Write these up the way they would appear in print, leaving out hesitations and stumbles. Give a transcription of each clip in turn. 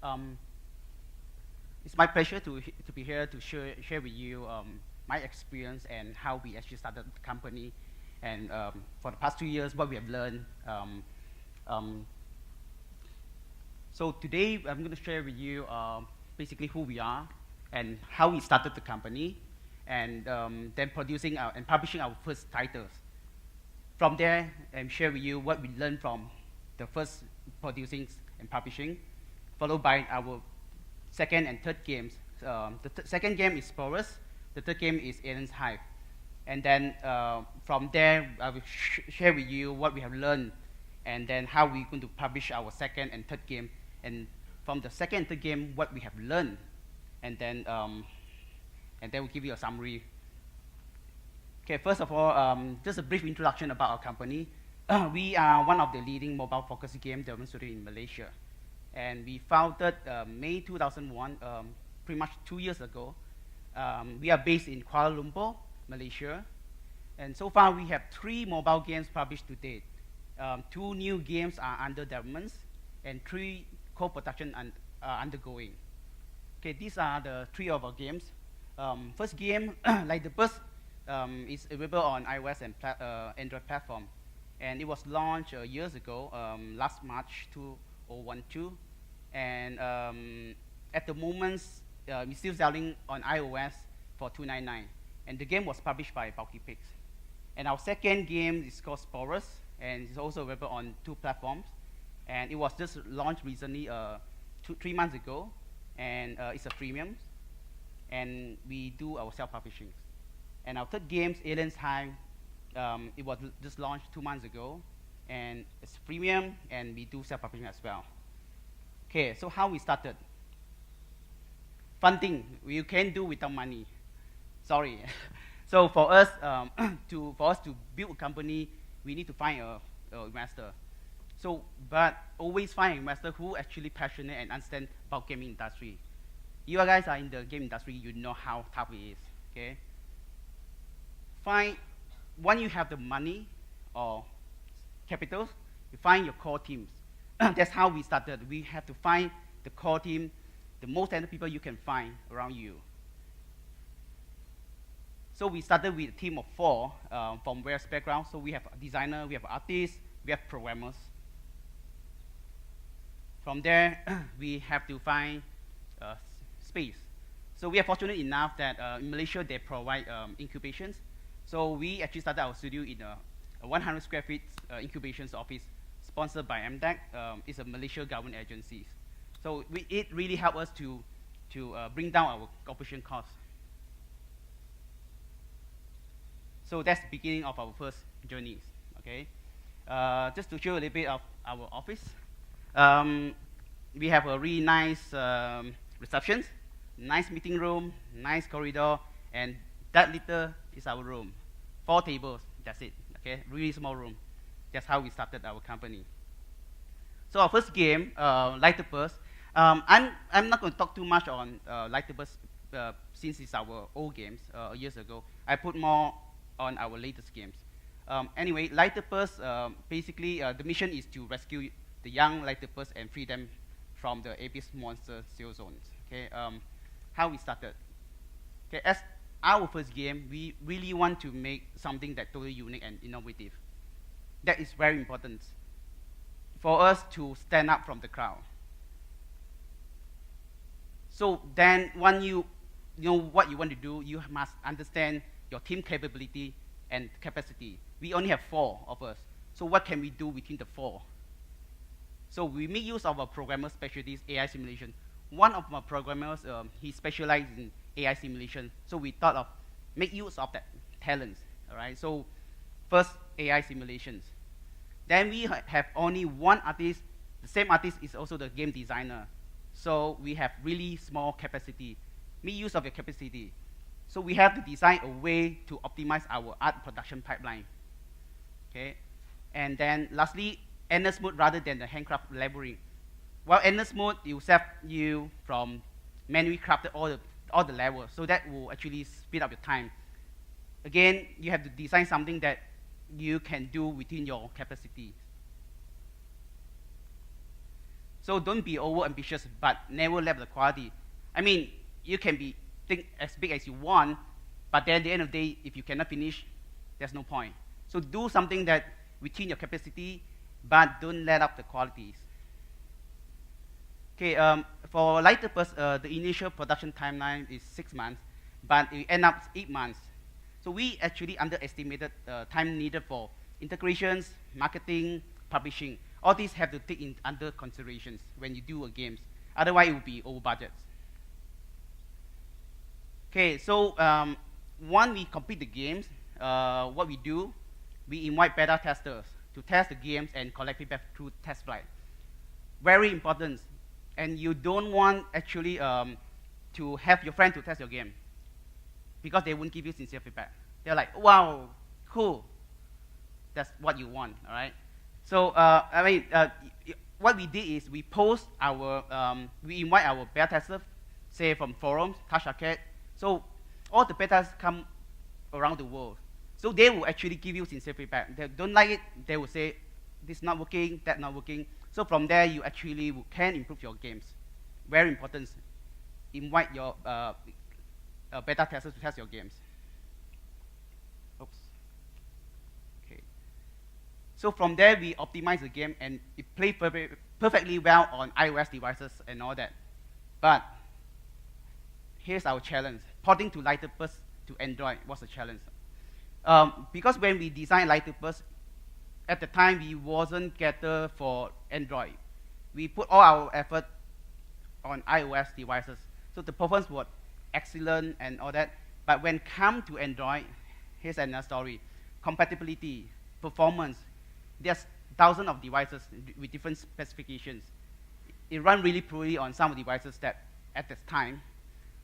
Um, it's my pleasure to be here to share with you my experience and how we actually started the company, and for the past 2 years, what we have learned. Um, so today, I'm going to share with you basically who we are and how we started the company, and then producing and publishing our first titles. From there, and share with you what we learned from the first producing and publishing, followed by our second and third games. The second game is Sporos. The third game is Alien Hive. And then from there, I will share with you what we have learned, and then how we're going to publish our second and third game. And from the second and third game, what we have learned, and then we'll give you a summary. Okay, first of all, just a brief introduction about our company. We are one of the leading mobile-focused game development studios in Malaysia. And we founded May 2001, pretty much 2 years ago. We are based in Kuala Lumpur, Malaysia. And so far, we have 3 mobile games published to date. 2 new games are under development, and 3 co-production are undergoing. Okay, these are the 3 of our games. First game, Lightopus, is available on iOS and Android platform. And it was launched years ago, last March 2012. And at the moment, it's still selling on iOS for $299. And the game was published by Bulky Pigs. And our second game is called Sporos, and it's also available on 2 platforms. And it was just launched recently, 3 months ago. And it's a premium. And we do our self-publishing. And our third game, Alien Hive, it was just launched 2 months ago, and it's premium, and we do self-publishing as well. Okay, so how we started? Funding, you can't do without money. Sorry. So for us, to build a company, we need to find a investor. So, but always find an investor who actually passionate and understand about gaming industry. You guys are in the game industry, you know how tough it is. Okay. When you have the money or capital, you find your core teams. That's how we started. We have to find the core team, the most talented people you can find around you. So we started with a team of 4 from various backgrounds. So we have a designer, we have artists, we have programmers. From there, we have to find space. So we are fortunate enough that in Malaysia, they provide incubations. So we actually started our studio in a 100 square feet incubations office sponsored by MDEC. It's a Malaysia government agency. So it really helped us to bring down our operation costs. So that's the beginning of our first journeys. Okay, just to show a little bit of our office. We have a really nice reception, nice meeting room, nice corridor, and that little is our room. 4 tables, that's it. Okay, really small room. That's how we started our company. So our first game, Lightopus. I'm not going to talk too much on Lightopus since it's our old games years ago. I put more on our latest games. Anyway, Lightopus, basically the mission is to rescue the young Lightopus and free them from the abyss monster seal zones. Okay, how we started. Okay, as our first game, we really want to make something that's totally unique and innovative. That is very important for us to stand up from the crowd. So then when you know what you want to do, you must understand your team capability and capacity. We only have 4 of us. So what can we do between the 4? So we make use of our programmer specialties, AI simulation. One of my programmers, he specialized in AI simulation. So we thought of make use of that talents. All right. So first, AI simulations. Then we have only 1 artist. The same artist is also the game designer. So we have really small capacity. Make use of your capacity. So we have to design a way to optimize our art production pipeline. Okay. And then lastly, endless mode rather than the handcraft laboring. Well, endless mode, you save you from manually crafted all the levels, so that will actually speed up your time. Again, you have to design something that you can do within your capacity. So don't be over ambitious, but never let the quality. I mean, you can think as big as you want, but then at the end of the day, if you cannot finish, there's no point. So do something that within your capacity, but don't let up the qualities. Okay, for Lightopus, the initial production timeline is 6 months, but it end up 8 months. So we actually underestimated the time needed for integrations, marketing, publishing. All these have to take in under considerations when you do a games. Otherwise, it will be over budget. Okay, so once we complete the games, what we do, we invite beta testers to test the games and collect feedback through test flight. Very important. And you don't want actually to have your friend to test your game, because they won't give you sincere feedback. They're like, wow, cool. That's what you want, all right? So, what we did is we post our, we invite our beta testers, say from forums, Touch Arcade. So all the betas come around the world. So they will actually give you sincere feedback. They don't like it, they will say, this is not working, that not working. So from there, you actually can improve your games. Very important. Invite your beta testers to test your games. Oops. Okay. So from there, we optimize the game, and it plays perfectly well on iOS devices and all that. But here's our challenge. Porting to Lightopus to Android was a challenge. Because when we designed Lightopus, at the time, we wasn't catered for Android. We put all our effort on iOS devices. So the performance was excellent and all that. But when come to Android, here's another story. Compatibility, performance. There's thousands of devices with different specifications. It ran really poorly on some devices that at this time.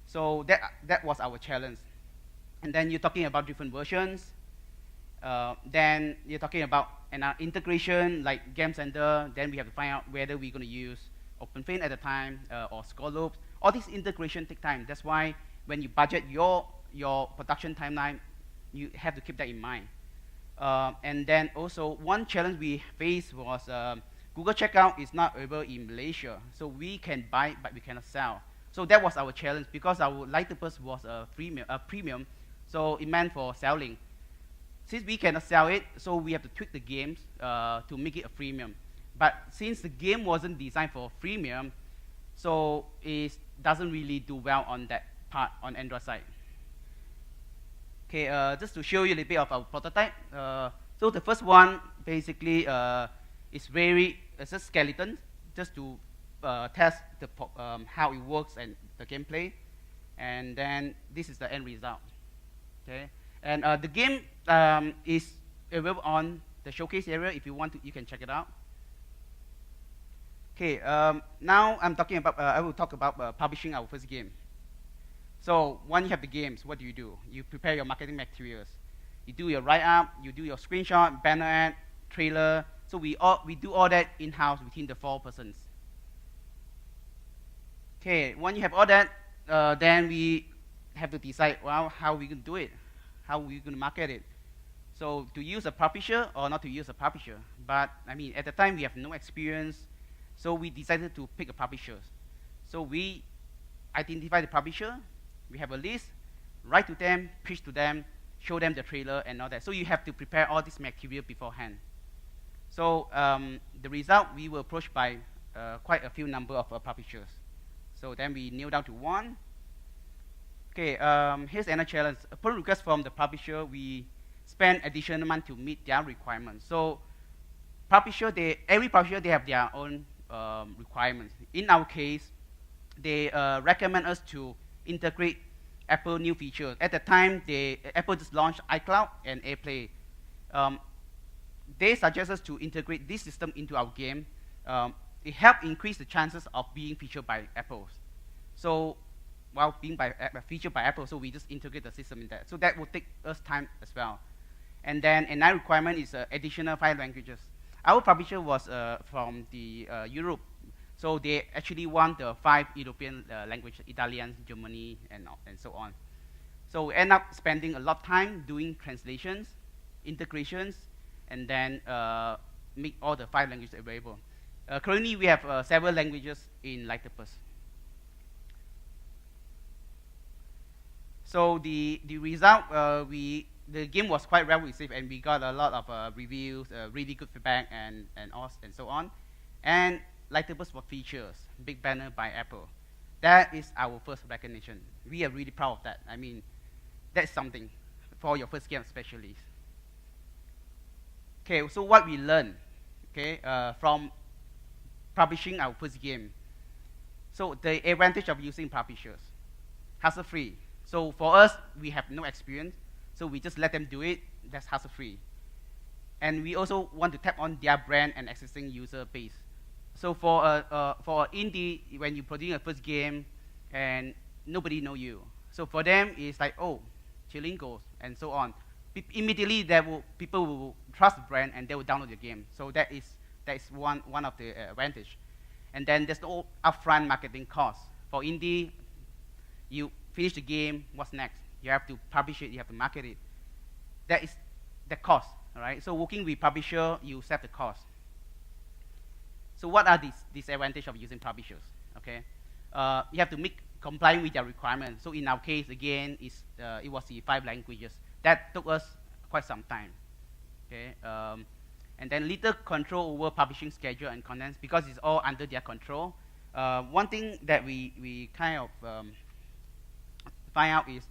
So that was our challenge. And then you're talking about different versions. Then you're talking about an integration like Game Center. Then we have to find out whether we're going to use OpenFin at the time or Score. All these integration take time. That's why when you budget your production timeline, you have to keep that in mind. And then also one challenge we faced was Google Checkout is not available in Malaysia. So we can buy, but we cannot sell. So that was our challenge because our Lightopus was a premium, so it meant for selling. Since we cannot sell it, so we have to tweak the games to make it a freemium. But since the game wasn't designed for freemium, so it doesn't really do well on that part on Android side. Okay, just to show you a little bit of our prototype. So the first one basically is it's a skeleton just to test how it works and the gameplay. And then this is the end result. Okay, and the game is available on the showcase area. If you want to, you can check it out. Okay, now I'm talking about. I will talk about publishing our first game. So when you have the games, what do? You prepare your marketing materials. You do your write-up, you do your screenshot, banner ad, trailer. So we do all that in-house within the 4 persons. Okay, when you have all that, then we have to decide, well, how we going to do it? How we going to market it? So to use a publisher or not to use a publisher? But I mean, at the time we have no experience, so we decided to pick a publisher. So we identify the publisher. We have a list, write to them, pitch to them, show them the trailer and all that. So you have to prepare all this material beforehand. So the result, we were approached by quite a few number of publishers. So then we nailed down to one. Okay, here's another challenge. Upon request from the publisher, we spend additional money to meet their requirements. So every publisher, they have their own requirements. In our case, they recommend us to integrate Apple new features. At the time, Apple just launched iCloud and AirPlay. They suggest us to integrate this system into our game. It helped increase the chances of being featured by Apple. So while being featured by Apple, so we just integrate the system in that. So that will take us time as well. And then another requirement is additional 5 languages. Our publisher was from the Europe. So they actually want the 5 European languages, Italian, Germany, and so on. So we end up spending a lot of time doing translations, integrations, and then make all the 5 languages available. Currently, we have several languages in Lightopus. So the result, the game was quite well received, and we got a lot of reviews, really good feedback, and so on. And Lightopus for features, big banner by Apple. That is our first recognition. We are really proud of that. I mean, that's something for your first game, especially. Okay, so what we learned, okay, from publishing our first game. So the advantage of using publishers, hassle-free. So for us, we have no experience, so we just let them do it. That's hassle-free. And we also want to tap on their brand and existing user base. So for indie, when you produce a first game, and nobody know you, so for them it's like, oh, Chilingos and so on. Immediately, people will trust the brand and they will download the game. So that is one of the advantage. And then there's no upfront marketing cost. For indie, you finish the game, what's next? You have to publish it, you have to market it. That is the cost, all right? So working with publisher, you save the cost. So what are these disadvantages of using publishers, okay? You have to comply with their requirements. So in our case, again, it was the 5 languages. That took us quite some time, okay? And then little control over publishing schedule and contents because it's all under their control. One thing that we kind of find out is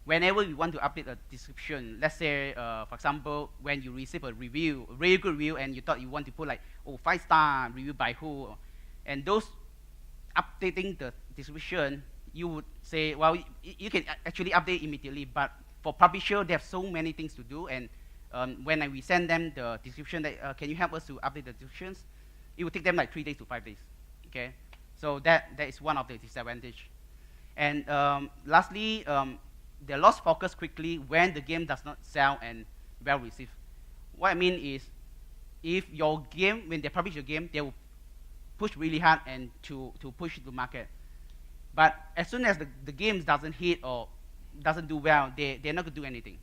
whenever we want to update a description, let's say, for example, when you receive a review, a really good review, and you thought you want to put like, oh, 5-star review by who, and those updating the description, you would say, well, you can actually update immediately, but for publisher, they have so many things to do, and when we send them the description that, can you help us to update the descriptions, it will take them like 3 days to 5 days, okay? So that is one of the disadvantage. And lastly, they lost focus quickly when the game does not sell and well received. What I mean is, if your game, when they publish your game, they will push really hard and to push it to market. But as soon as the game doesn't hit or doesn't do well, they're not going to do anything,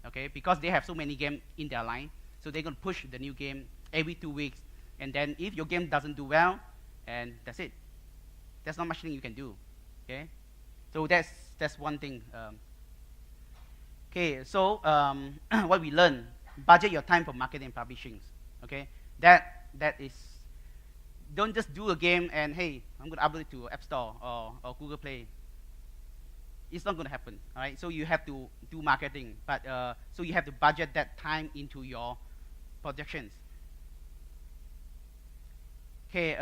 okay? Because they have so many games in their line, so they're going to push the new game every 2 weeks. And then if your game doesn't do well, and that's it. There's not much thing you can do, okay? So that's one thing. Okay, so what we learned, budget your time for marketing and publishing, okay? That is, don't just do a game and, hey, I'm going to upload it to App Store or Google Play. It's not going to happen, all right? So you have to do marketing, but so you have to budget that time into your projections. Okay,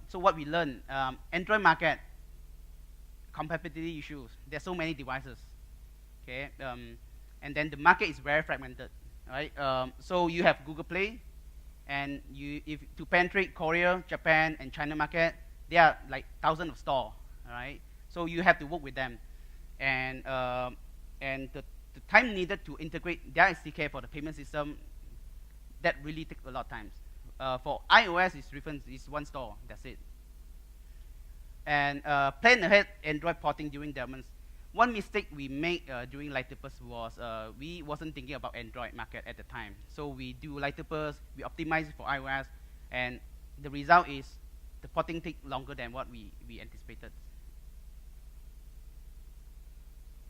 so what we learned, Android market, compatibility issues. There's so many devices, okay? And then the market is very fragmented, right? So you have Google Play, and if to penetrate Korea, Japan, and China market, there are like thousands of stores, all right? So you have to work with them, and the time needed to integrate their SDK for the payment system, that really takes a lot of time. For iOS, it's one store, that's it. And plan ahead Android porting during demos. One mistake we made during Lightopus was we wasn't thinking about Android market at the time. So we do Lightopus, we optimize it for iOS, and the result is the porting takes longer than what we anticipated.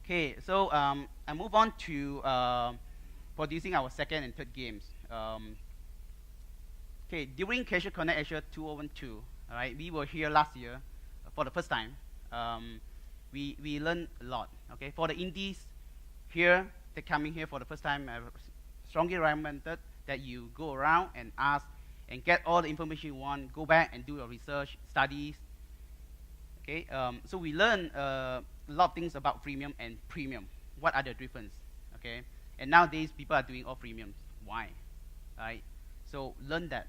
Okay, so I move on to producing our second and third games. Okay, during Casual Connect Asia 2012, all right, we were here last year for the first time. We learned a lot. Okay, for the indies here, they're coming here for the first time. I strongly recommended that you go around and ask and get all the information you want. Go back and do your research, studies. Okay, so we learned a lot of things about freemium and premium. What are the difference? Okay, and nowadays people are doing all freemiums. Why? Right? So learn that.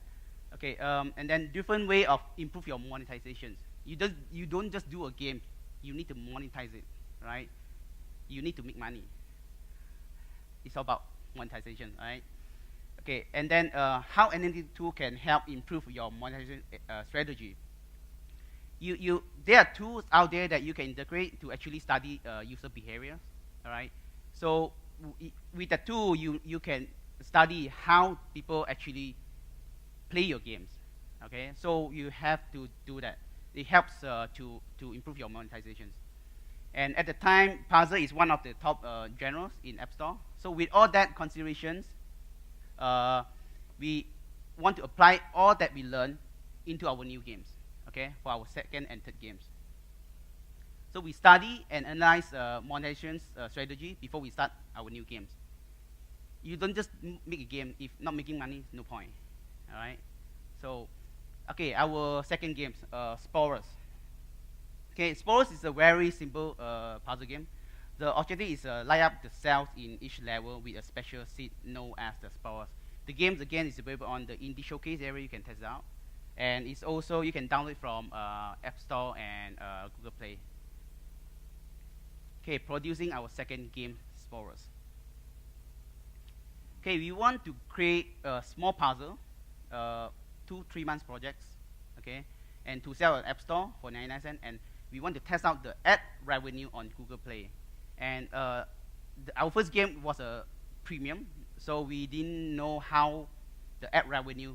Okay, and then different way of improve your monetizations. You don't just do a game. You need to monetize it, right? You need to make money. It's all about monetization, right? Okay, and then how analytic tool can help improve your monetization strategy. There are tools out there that you can integrate to actually study user behavior, all right? So with the tool, you can study how people actually play your games, Okay, so you have to do that. It helps to improve your monetizations. And at the time, puzzle is one of the top genres in App Store. So with all that considerations, we want to apply all that we learn into our new games, okay, for our second and third games. So we study and analyze monetization strategy before we start our new games. You don't just make a game. If not making money, no point. All right. So, okay, our second game, Sporos. Okay, Sporos is a very simple puzzle game. The objective is light up the cells in each level with a special seed known as the Sporos. The game again is available on the indie showcase area. You can test it out, and it's also you can download from App Store and Google Play. Okay, producing our second game, Sporos. Okay, we want to create a small puzzle, 2-3 months projects, okay, and to sell at App Store for 99 cents, and we want to test out the ad revenue on Google Play. And our first game was a premium, so we didn't know how the ad revenue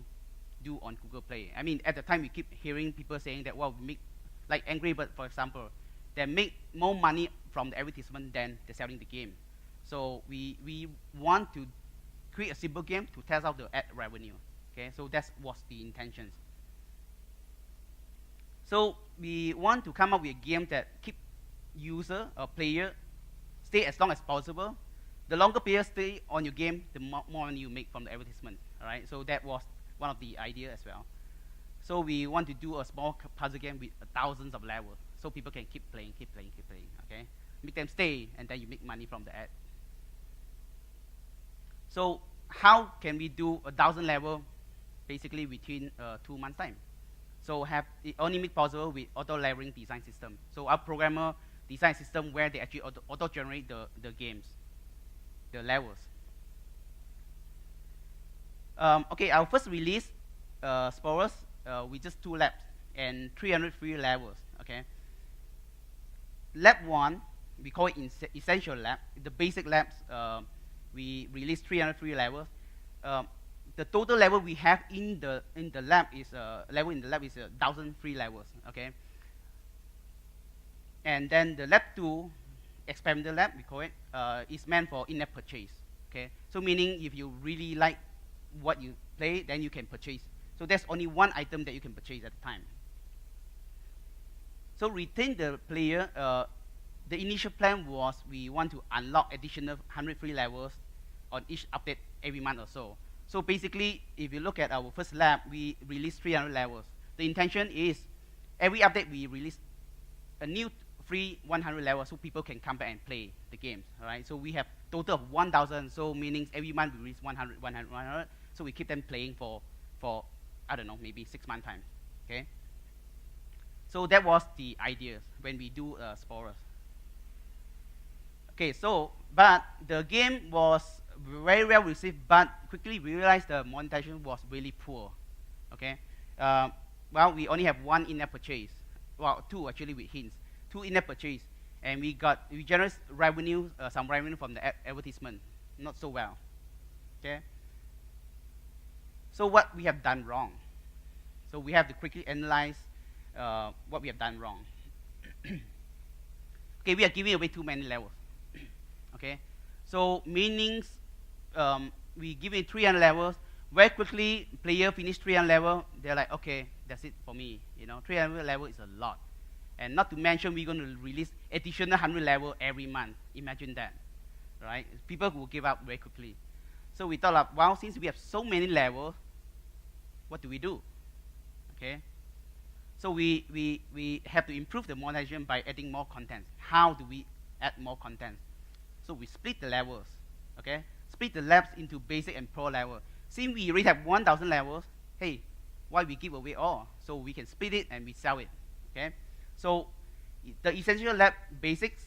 do on Google Play. I mean, at the time we keep hearing people saying that, well, we make, like Angry Bird, for example, they make more money from the advertisement than the selling the game. So we want to create a simple game to test out the ad revenue. Okay, so that was the intentions. So we want to come up with a game that keep user or player stay as long as possible. The longer players stay on your game, the more money you make from the advertisement. All right, so that was one of the idea as well. So we want to do a small puzzle game with thousands of levels, so people can keep playing. Okay, make them stay, and then you make money from the ad. So how can we do 1,000 level basically within 2 months time? So have it only make possible with auto leveling design system. So our programmer design system where they actually auto generate the games, the levels. Okay, our first release, Sporos, with just 2 labs and 300 free levels. Okay. Lab 1, we call it essential lab. The basic labs, we released 300 free levels. The total level we have in the lab is 1,000 free levels. Okay. And then the lab 2, experimental lab, we call it, is meant for in-app purchase. Okay. So meaning if you really like what you play, then you can purchase. So there's only one item that you can purchase at a time. So retain the player. The initial plan was we want to unlock additional 100 free levels on each update every month or so. So basically, if you look at our first lab, we released 300 levels. The intention is every update we release a new free 100 levels so people can come back and play the games. All right. So we have total of 1,000. So meaning every month we release 100, 100, 100. So we keep them playing for I don't know, maybe 6 month time. Okay. So that was the idea when we do Sporos. Okay, so, but the game was very well received, but quickly we realized the monetization was really poor. Okay, well, we only have 1 in-app purchase. Well, 2 actually with hints. 2 in-app purchase, and we generate revenue, some revenue from the advertisement. Not so well. Okay. So what we have done wrong? So we have to quickly analyze what we have done wrong. Okay, we are giving away too many levels. Okay, so meanings we give it 300 levels. Very quickly, player finish 300 level. They're like, okay, that's it for me. You know, 300 level is a lot, and not to mention we're going to release additional 100 level every month. Imagine that, right? People will give up very quickly. So we thought, well, since we have so many levels, what do we do? Okay, so we have to improve the monetization by adding more content. How do we add more content? So we split the levels. Okay, split the labs into basic and pro level. Since we already have 1,000 levels, hey, why we give away all? So we can split it and we sell it. Okay, so the essential lab basics,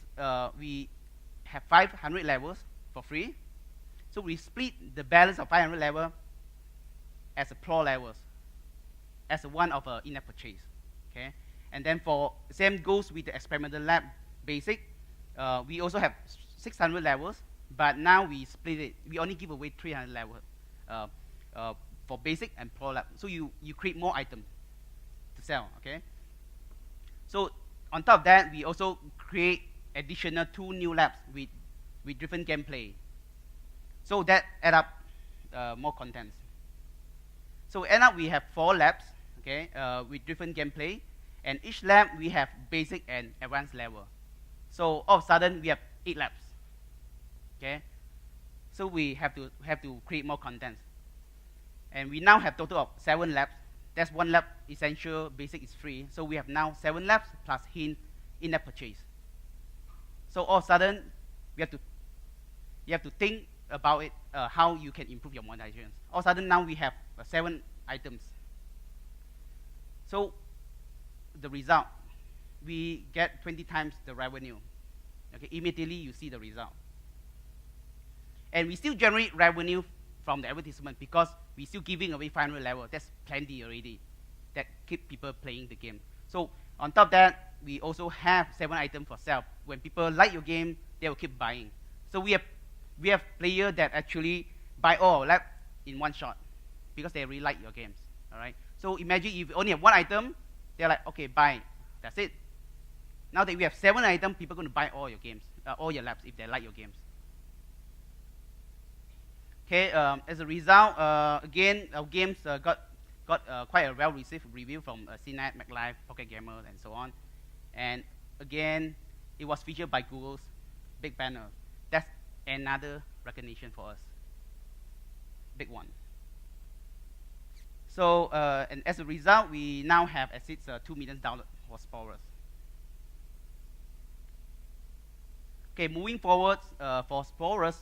we have 500 levels for free. So we split the balance of 500 level as a pro levels, as a one of a in-app purchase. Okay, and then for same goes with the experimental lab basic. We also have 600 levels, but now we split it. We only give away 300 levels for basic and pro lab. So you create more items. sell, okay? So on top of that, we also create additional 2 new labs with different gameplay. So that add up more contents. So end up we have 4 labs, okay, with different gameplay, and each lab we have basic and advanced level. So all of a sudden we have 8 labs, okay. So we have to create more contents, and we now have total of 7 labs. That's 1 lab essential, basic is free. So we have now 7 labs plus hint in-app purchase. So all of a sudden you have to think about it, how you can improve your monetization. All of a sudden now we have 7 items. So the result, we get 20 times the revenue. Okay, immediately you see the result. And we still generate revenue from the advertisement because we're still giving away 500 level. That's plenty already. That keep people playing the game. So on top of that, we also have 7 items for sale. When people like your game, they will keep buying. So we have players that actually buy all lab in one shot because they really like your games. All right. So imagine if you only have 1 item, they're like, okay, buy. That's it. Now that we have 7 items, people are going to buy all your games, all your labs if they like your games. Okay. As a result, again, our games got quite a well-received review from CNET, MacLife, Pocket Gamer, and so on. And again, it was featured by Google's big banner. That's another recognition for us. Big one. So, and as a result, we now have exceeds 2 million downloads for Sporos. Okay, moving forward, for Sporos,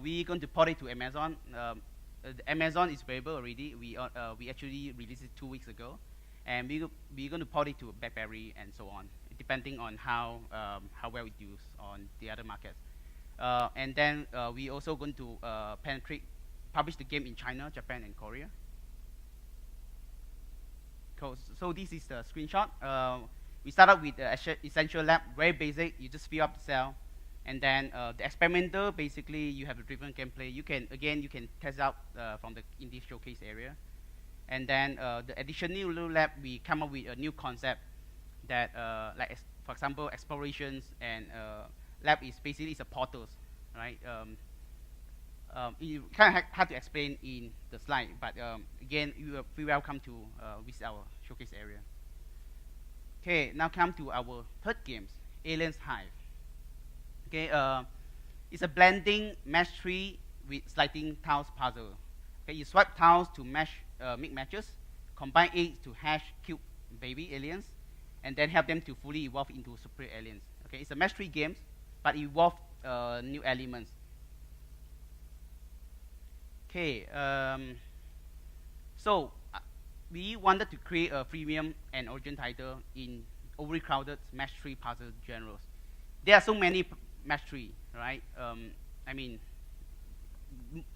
we're going to port it to Amazon. Amazon is available already. We actually released it 2 weeks ago, and we're going to port it to BlackBerry and so on, depending on how well it does on the other markets. And then we also going to publish the game in China, Japan, and Korea. So this is the screenshot. We start out with the essential lab, very basic. You just fill up the cell, and then the experimental. Basically, you have a driven gameplay. You can test out in this showcase area, and then the additional lab, we come up with a new concept that, for example, explorations and lab is basically a portals, right? You kind of hard to explain in the slide, but again, you are very welcome to visit our showcase area. Okay, now come to our third games, Alien Hive. Okay, it's a blending match tree with sliding tiles puzzle. Okay, you swipe tiles to make matches, combine eggs to hatch cute baby aliens, and then help them to fully evolve into superior aliens. Okay, it's a match tree game, but evolve new elements. Okay, so we wanted to create a freemium and origin title in overcrowded match tree puzzle genres. There are so many match tree, right? I mean,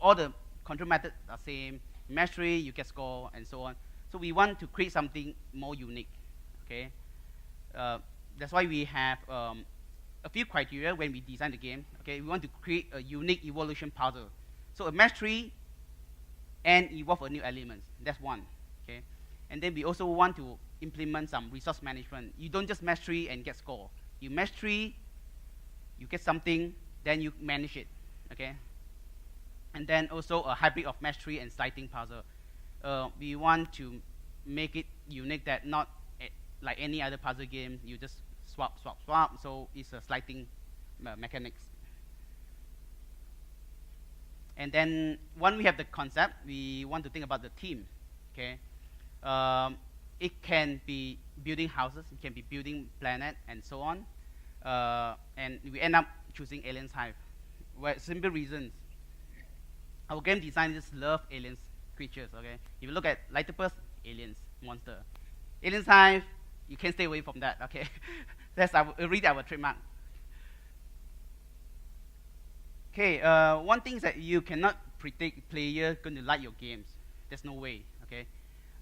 all the control methods are same. Match tree, you get score, and so on. So we want to create something more unique. Okay, that's why we have a few criteria when we design the game. Okay, we want to create a unique evolution puzzle. So a match tree and evolve a new elements. That's one. Okay, and then we also want to implement some resource management. You don't just match tree and get score. You match tree, you get something, then you manage it. Okay, and then also a hybrid of match tree and sliding puzzle. We want to make it unique, that not like any other puzzle game. You just swap. So it's a sliding mechanics. And then when we have the concept, we want to think about the theme. Okay, it can be building houses, it can be building planet, and so on. And we end up choosing Alien Hive. Well, simple reasons. Our game designers love aliens creatures. Okay, if you look at Lightopus, aliens, monster. Alien Hive, you can't stay away from that. Okay, that's really our trademark. Okay, one thing is that you cannot predict player going to like your games. There's no way. Okay,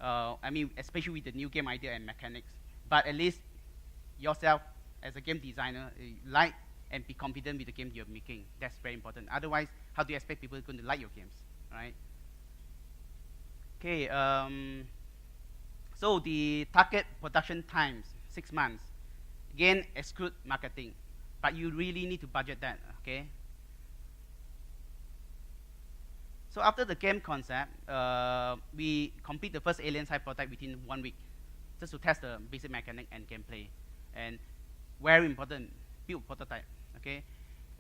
I mean, especially with the new game idea and mechanics. But at least yourself, as a game designer, like and be confident with the game you're making. That's very important. Otherwise, how do you expect people going to like your games, right? Okay. So the target production times, 6 months. Again, exclude marketing, but you really need to budget that, okay? So after the game concept, we complete the first Alien Hive prototype within 1 week, just to test the basic mechanic and gameplay. And very important, build prototype, okay?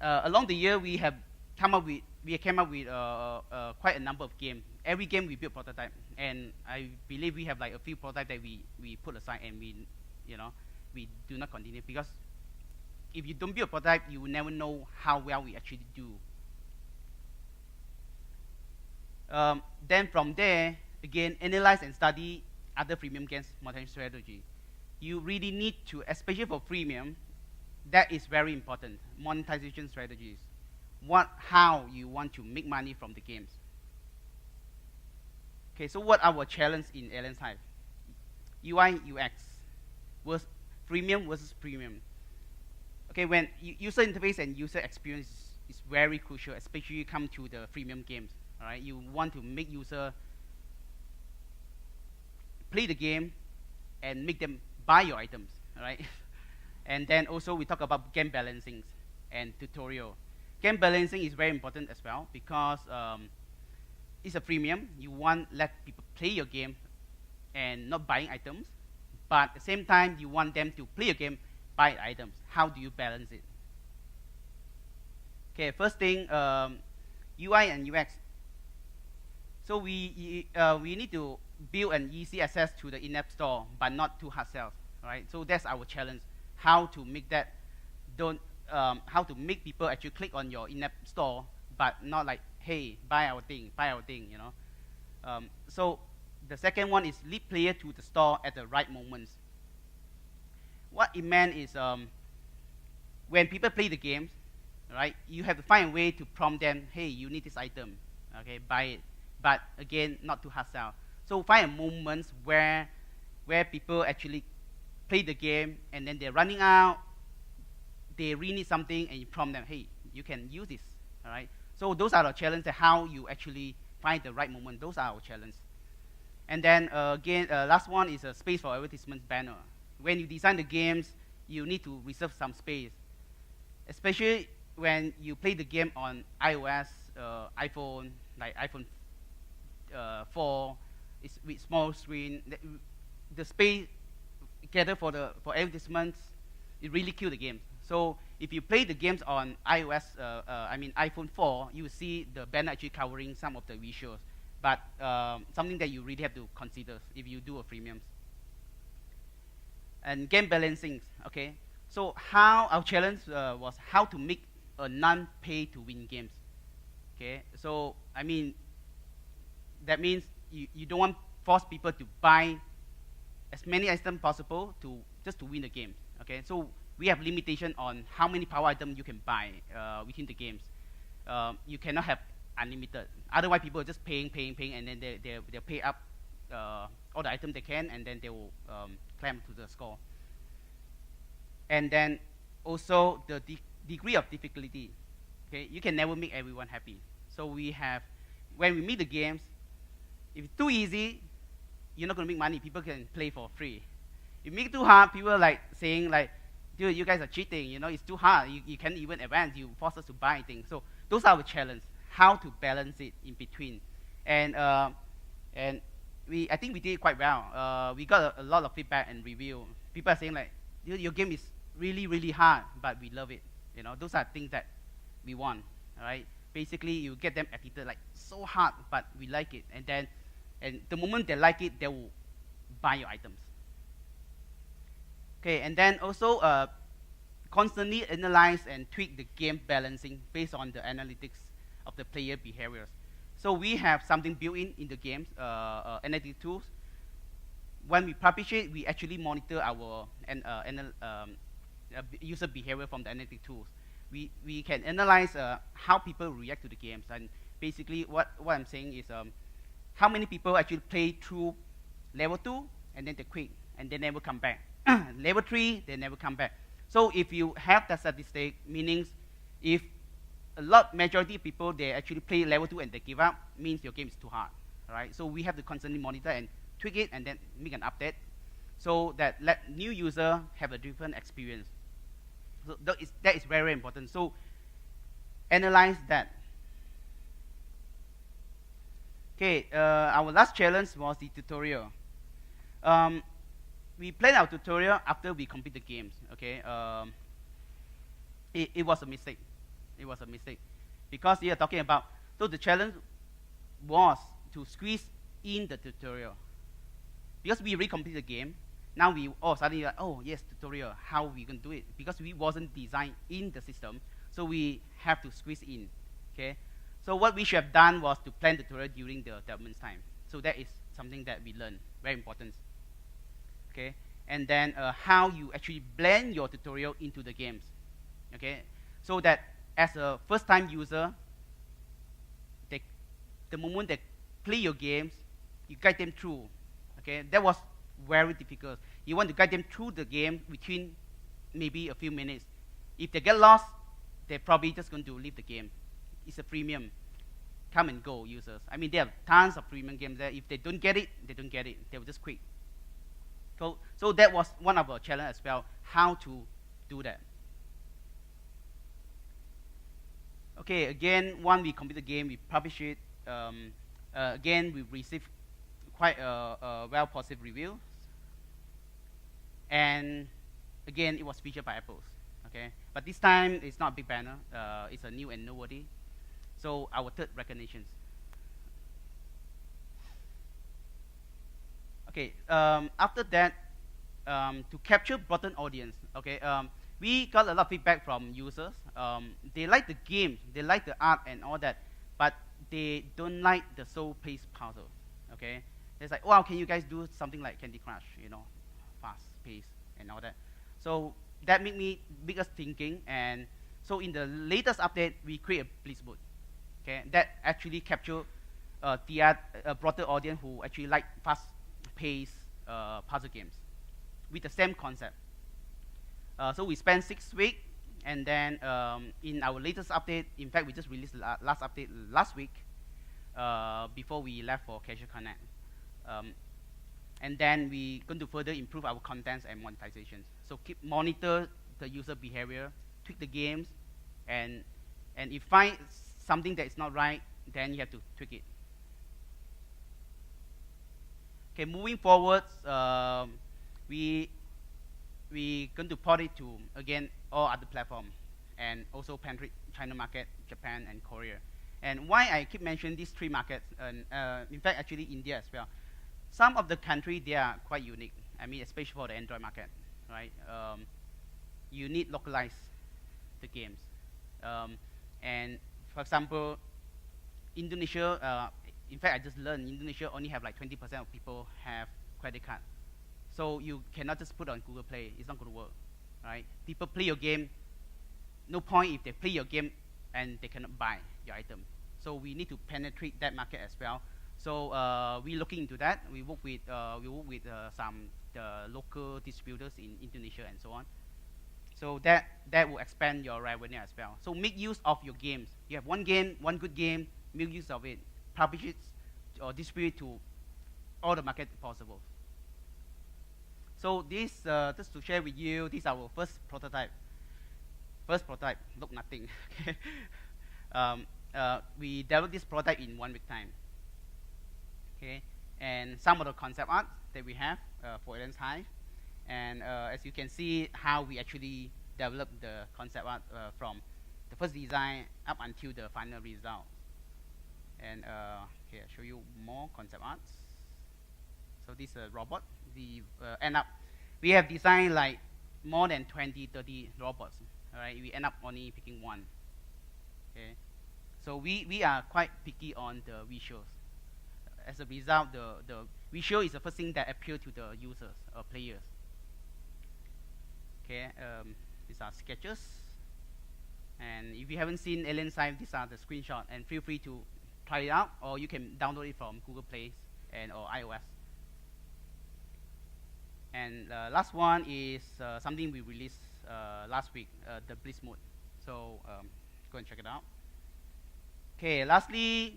Along the year, we came up with quite a number of games. Every game we build prototype, and I believe we have like a few prototypes that we put aside and we do not continue, because if you don't build a prototype, you will never know how well we actually do. Then from there, again, analyze and study other freemium games monetization strategy. You really need to, especially for freemium, that is very important. Monetization strategies. How you want to make money from the games. Okay, so what are our challenge in Alien Hive? UI, UX, freemium versus premium. Okay, when user interface and user experience is very crucial, especially when you come to the freemium games. All right, you want to make user play the game and make them buy your items. All right, and then also we talk about game balancing and tutorial. Game balancing is very important as well, because it's a freemium. You want let people play your game and not buying items, but at the same time you want them to play your game, buy items. How do you balance it? Okay, first thing, UI and UX. So we need to build an easy access to the in-app store, but not too hard sell. Right? So that's our challenge. How to make that how to make people actually click on your in-app store, but not like, hey, buy our thing, you know. So the second one is lead player to the store at the right moments. What it meant is when people play the games, right, you have to find a way to prompt them, hey, you need this item, okay, buy it. But again, not too hard sell. So find a moment where people actually play the game and then they're running out, they really need something, and you prompt them, hey, you can use this, all right? So those are the challenges, how you actually find the right moment. Those are our challenges. And then again, last one is a space for advertisements banner. When you design the games, you need to reserve some space, especially when you play the game on iOS, iPhone, like iPhone 4, it's with small screen. The space gathered for advertisements, it really kills the game. So if you play the games on iOS, iPhone 4, you will see the banner actually covering some of the visuals. But something that you really have to consider if you do a freemium. And game balancing, okay. So our challenge was how to make a non-pay-to-win games. Okay, so I mean, that means you don't want to force people to buy as many items possible just to win the game. Okay, so we have limitation on how many power items you can buy within the games. You cannot have unlimited. Otherwise, people are just paying, and then they'll pay up all the items they can, and then they will climb to the score. And then also the degree of difficulty. Okay, you can never make everyone happy. So we have, when we make the games, if it's too easy, you're not going to make money. People can play for free. If you make it too hard, people are like saying like, dude, you guys are cheating. You know, it's too hard. You can't even advance. You force us to buy things. So those are our challenge. How to balance it in between, and I think we did it quite well. We got a lot of feedback and review. People are saying like, dude, your game is really hard, but we love it. You know, those are things that we want. All right. Basically, you get them addicted like so hard, but we like it, and the moment they like it, they will buy your items. Okay, and then also constantly analyze and tweak the game balancing based on the analytics of the player behaviors. So we have something built in the games, analytic tools. When we publish it, we actually monitor our user behavior from the analytic tools. We can analyze how people react to the games, and basically what I'm saying is how many people actually play through level 2 and then they quit and they never come back. Level 3, they never come back. So if you have that statistic, meaning if majority of people, they actually play level 2 and they give up, means your game is too hard, right? So we have to constantly monitor and tweak it and then make an update, so that let new user have a different experience. So that is very important. So analyze that. Okay, our last challenge was the tutorial. We planned our tutorial after we complete the games. Okay, it was a mistake. It was a mistake because we are talking about. So the challenge was to squeeze in the tutorial, because we recomplete the game. Now we suddenly like, oh yes, tutorial, how we gonna do it? Because we wasn't designed in the system, so we have to squeeze in. Okay, so what we should have done was to plan the tutorial during the development time. So that is something that we learned, very important. Okay, and then how you actually blend your tutorial into the games. Okay, so that as a first-time user, the moment they play your games, you guide them through. Okay, that was very difficult. You want to guide them through the game between maybe a few minutes. If they get lost, they're probably just going to leave the game. It's a premium, come and go users. I mean, there are tons of premium games there. If they don't get it, they don't get it. They will just quit. So that was one of our challenges as well, how to do that. Okay, again, when we complete the game, we publish it. Again, we received quite a well positive review. And again, it was featured by Apple. Okay, but this time it's not a big banner. It's a new and noteworthy. So our third recognitions. Okay, after that, to capture broaden audience. Okay, we got a lot of feedback from users. They like the game, they like the art and all that, but they don't like the slow-paced puzzle. Okay, it's like, wow, can you guys do something like Candy Crush? You know, fast-paced and all that. So that made us thinking, and so in the latest update, we create a Blitz mode. Okay, that actually capture the broader audience who actually like fast-paced puzzle games with the same concept. So we spent 6 weeks, and then in our latest update, in fact, we just released the last update last week before we left for Casual Connect. And then we're going to further improve our contents and monetization. So keep monitor the user behavior, tweak the games, and if find something that is not right, then you have to tweak it. Okay, moving forward, we going to port it to, again, all other platforms, and also penetrate China market, Japan, and Korea. And why I keep mentioning these 3 markets, and in fact, actually India as well. Some of the countries, they are quite unique. I mean, especially for the Android market, right? You need localize the games. And for example, Indonesia, in fact, I just learned Indonesia only have like 20% of people have credit card. So you cannot just put on Google Play. It's not going to work, right? People play your game. No point if they play your game and they cannot buy your item. So we need to penetrate that market as well. So we're looking into that. We work with some local distributors in Indonesia and so on. So that will expand your revenue as well. So make use of your games. You have one game, one good game. Make use of it. Publish it or distribute it to all the market possible. So this, just to share with you, this is our first prototype. First prototype, look nothing. We developed this prototype in 1 week time. Okay, and some of the concept art that we have for Alien Hive, and as you can see, how we actually developed the concept art from the first design up until the final result. And here, I'll show you more concept arts. So this robot, we have designed like more than 20, 30 robots. All right, we end up only picking one. Okay, so we are quite picky on the visuals. As a result, the visual is the first thing that appeal to the users or players. Okay, these are sketches. And if you haven't seen Alien Hive, these are the screenshots. And feel free to try it out, or you can download it from Google Play or iOS. And last one is something we released last week, the Blitz mode. So go and check it out. Okay, lastly,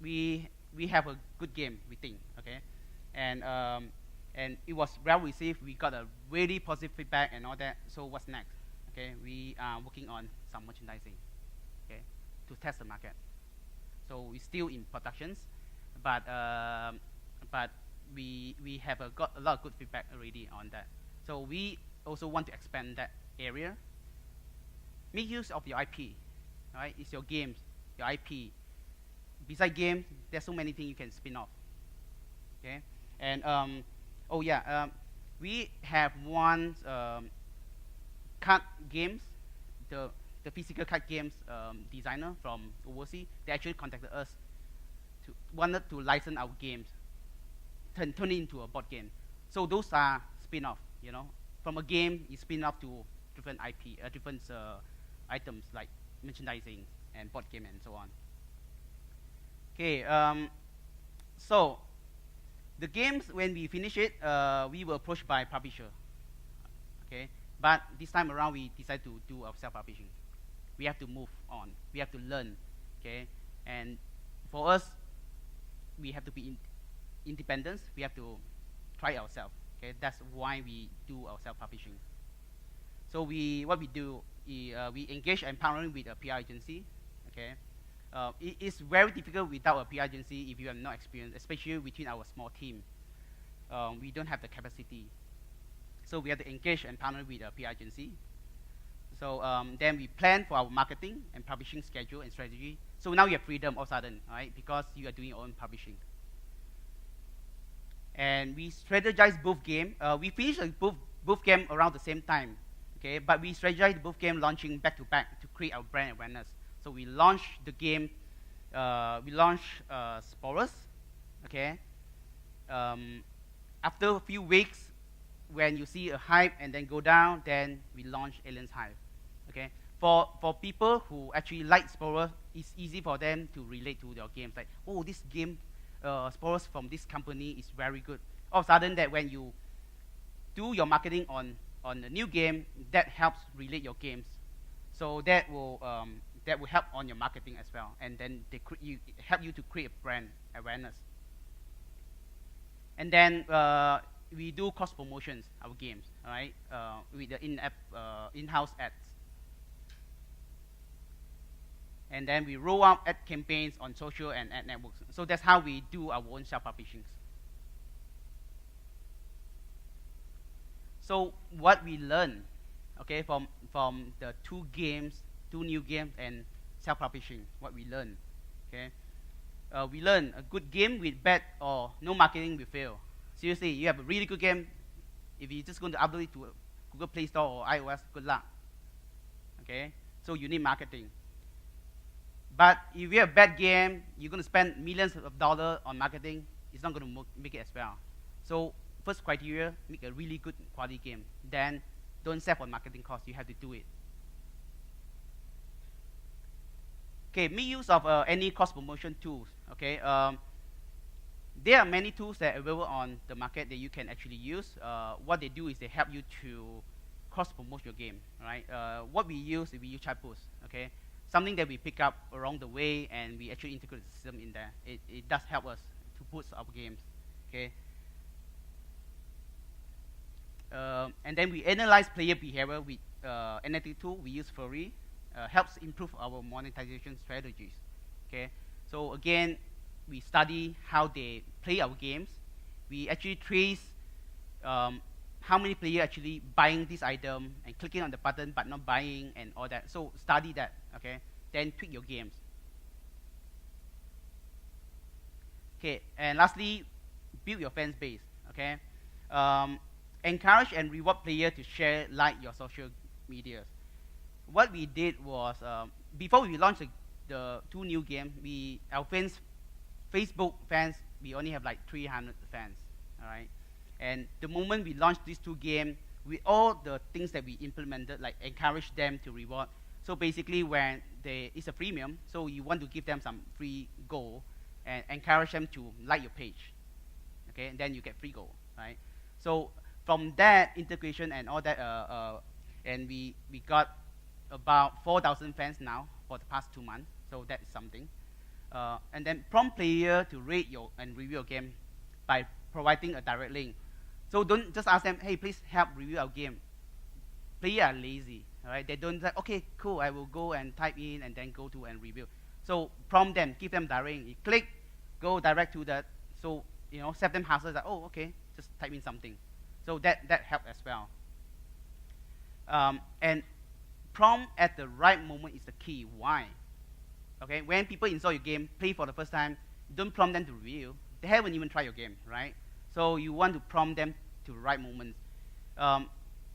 we have a good game, we think. Okay, and it was well received. We got a really positive feedback and all that. So what's next? Okay, we are working on some merchandising, okay, to test the market. So we're still in productions, but we have got a lot of good feedback already on that. So we also want to expand that area. Make use of your IP, right? It's your games, your IP. Besides games, there's so many things you can spin off. Okay, and oh yeah, we have one card games, the physical card games designer from overseas. They actually contacted us wanted to license our games, turn it into a board game. So those are spin-off, you know, from a game you spin off to different IP, different items like merchandising and board game and so on. Okay, so the games, when we finish it, we were approached by publisher. Okay, but this time around we decided to do our self-publishing. We have to move on. We have to learn. Okay, and for us, we have to be independent. We have to try ourselves. Okay, that's why we do our self-publishing. So what we do is we engage and partnering with a PR agency. Okay, it is very difficult without a PR agency if you have no experience, especially within our small team. We don't have the capacity. So we have to engage and partner with a PR agency. So then we plan for our marketing and publishing schedule and strategy. So now you have freedom all of a sudden, right? Because you are doing your own publishing. And we strategize both game. We finished both game around the same time, okay? But we strategize both game launching back to back to create our brand awareness. So we launched the game. We launched Sporos, okay? After a few weeks, when you see a hype and then go down, then we launch Alien Hive. Okay, for people who actually like Sporos, it's easy for them to relate to your games. Like, oh, this game, Sporos from this company is very good. All of a sudden, that when you do your marketing on a new game, that helps relate your games. So that will help on your marketing as well, and then help you to create a brand awareness. And then we do cross promotions our games, all right, with the in-app in-house ads. And then we roll out ad campaigns on social and ad networks. So that's how we do our own self-publishings. So what we learn, okay, from the two new games and self-publishing, what we learn, okay, we learn a good game with bad or no marketing will fail. Seriously, you have a really good game. If you're just going to upload it to Google Play Store or iOS, good luck. Okay, so you need marketing. But if you have a bad game, you're going to spend millions of dollars on marketing. It's not going to make it as well. So first criteria, make a really good quality game. Then don't save on marketing costs. You have to do it. Okay, make use of any cross promotion tools. Okay, there are many tools that are available on the market that you can actually use. What they do is they help you to cross promote your game. Right? What we use is we use Lightopus. Okay, something that we pick up along the way, and we actually integrate the system in there. It does help us to boost our games. Okay. And then we analyze player behavior with analytic tool. We use Furry. Helps improve our monetization strategies. Okay. So again, we study how they play our games. We actually trace how many players actually buying this item and clicking on the button but not buying and all that. So study that, okay? Then tweak your games. Okay, and lastly, build your fans base, okay? Encourage and reward players to share, like your social medias. What we did was, before we launched the two new games, our fans, Facebook fans, we only have like 300 fans, all right? And the moment we launched these two games, with all the things that we implemented, like encourage them to reward. So basically, when it's a freemium, so you want to give them some free gold and encourage them to like your page, okay? And then you get free gold, right? So from that integration and all that, and we got about 4,000 fans now for the past 2 months. So that is something. And then prompt player to rate and review your game by providing a direct link. So don't just ask them, hey, please help review our game. Players are lazy, all right? They don't say, okay, cool, I will go and type in and then go to and review. So prompt them, give them direct link. You click, go direct to that. So, save them hassle that, oh, okay, just type in something. So that helps as well. And prompt at the right moment is the key. Why? Okay, when people install your game, play for the first time, don't prompt them to review. They haven't even tried your game, right? So you want to prompt them to the right moment.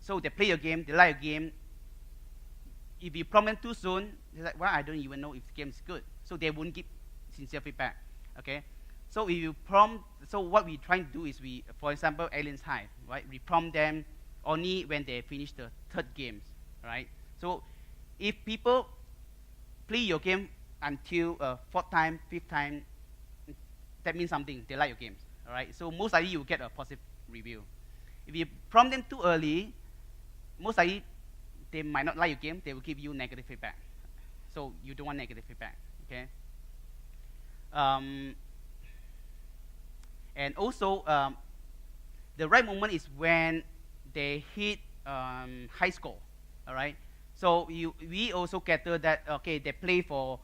So they play your game, they like your game. If you prompt them too soon, they're like, well, I don't even know if the game is good. So they won't give sincere feedback, okay? So if you prompt, so what we're trying to do is for example, Alien Hive, right? We prompt them only when they finish the third games, right? So if people play your game until fourth time, fifth time, that means something. They like your games, all right? So most likely you will get a positive review. If you prompt them too early, most likely they might not like your game. They will give you negative feedback. So you don't want negative feedback, okay? And also, the right moment is when they hit high score, all right? So we also cater that, okay, they play for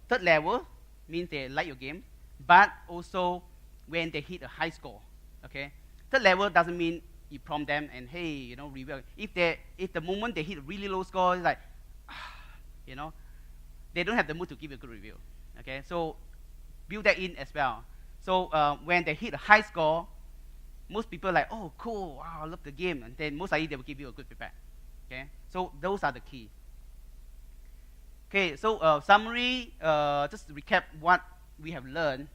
third level, means they like your game, but also when they hit a high score, okay? Third level doesn't mean you prompt them and, hey, review. If the moment they hit a really low score, it's like, they don't have the mood to give you a good review, okay? So build that in as well. So when they hit a high score, most people are like, oh, cool, wow, I love the game. And then most likely they will give you a good feedback, okay? So those are the key. Okay, so summary, just to recap what we have learned.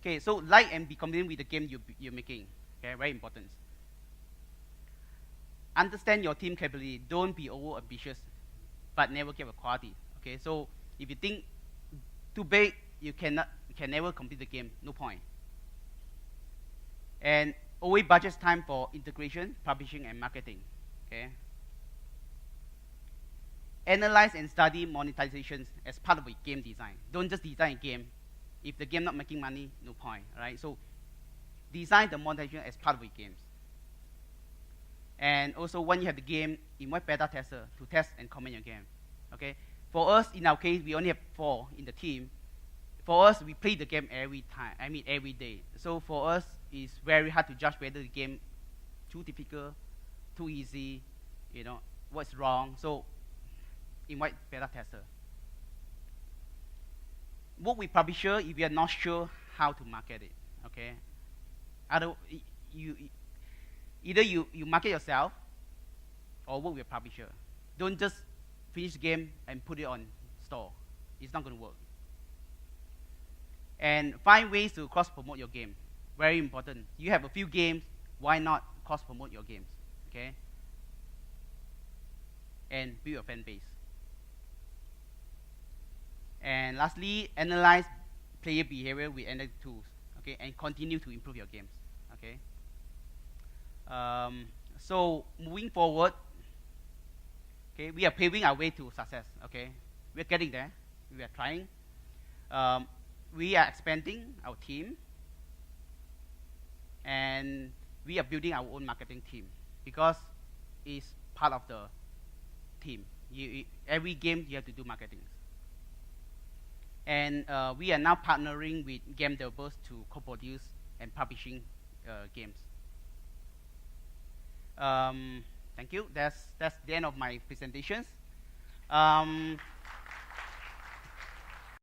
Okay, so like and be confident with the game you're making, okay, very important. Understand your team capability. Don't be over ambitious, but never give a quality. Okay, so if you think too big, you can never complete the game. No point. And always budget time for integration, publishing, and marketing. Okay. Analyze and study monetizations as part of a game design. Don't just design a game. If the game not making money, no point. Right. So design the monetization as part of your games. And also, when you have the game, invite beta tester to test and comment your game. Okay. For us, in our case, we only have 4 in the team. For us, we play the game every time. I mean, every day. So for us, it's very hard to judge whether the game too difficult, too easy, what's wrong. So invite beta tester. Work with publisher if you are not sure how to market it. Okay. Either you market yourself or work with a publisher. Don't just finish the game and put it on store. It's not going to work. And find ways to cross-promote your game. Very important. You have a few games, why not cross-promote your games? Okay? And build a fan base. And lastly, analyze player behavior with analytic tools. Okay? And continue to improve your games. Okay? So moving forward, okay, we are paving our way to success. Okay? We're getting there. We are trying. We are expanding our team, and we are building our own marketing team because it's part of the team. Every game you have to do marketing. And we are now partnering with game developers to co-produce and publishing games. Thank you. That's the end of my presentations.